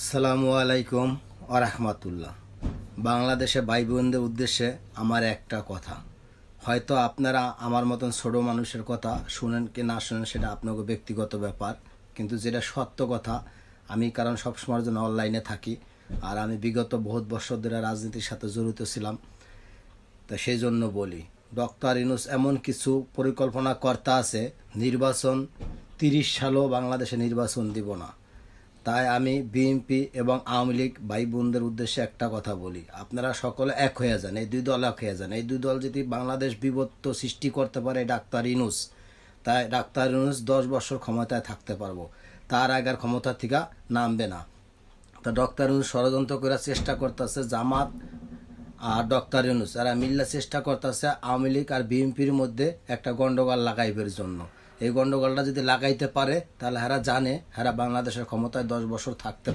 আসসালামু আলাইকুম আরহামাতুল্লাহ। বাংলাদেশে ভাই বোনদের উদ্দেশ্যে আমার একটা কথা, হয়তো আপনারা আমার মতন ছোট মানুষের কথা শুনেন কি না শুনেন সেটা আপনাকে ব্যক্তিগত ব্যাপার, কিন্তু যেটা সত্য কথা, আমি কারণ সবসময়ের জন্য অনলাইনে থাকি আর আমি বিগত বহুত বছর ধরে রাজনীতির সাথে জড়িত ছিলাম, তা সেই জন্য বলি, ডক্টর ইউনূস এমন কিছু পরিকল্পনা করতে আছে, নির্বাচন 30 সালেও বাংলাদেশে নির্বাচন দিব না। তাই আমি বিএনপি এবং আওয়ামী লীগ ভাই বোনদের উদ্দেশ্যে একটা কথা বলি, আপনারা সকলে এক হয়ে যান, এই দুই দল এক হয়ে যান। এই দুই দল যদি বাংলাদেশ বিভক্ত সৃষ্টি করতে পারে ডাক্তার ইউনূস, তাই ডাক্তার ইউনূস 10 বছর ক্ষমতায় থাকতে পারবো, তার আগের ক্ষমতা থেকে নামবে না। তা ডক্টর ইউনূস ষড়যন্ত্র করার চেষ্টা করতেছে, জামাত আর ডক্টর ইউনূস এরা মিল্লা চেষ্টা করতেছে আওয়ামী লীগ আর বিএনপির মধ্যে একটা গন্ডগোল লাগাইবার জন্য। এই গন্ডগোলটা যদি লাগাইতে পারে তাহলে হেরা জানে হেরা বাংলাদেশের ক্ষমতায় 10 বছর থাকতে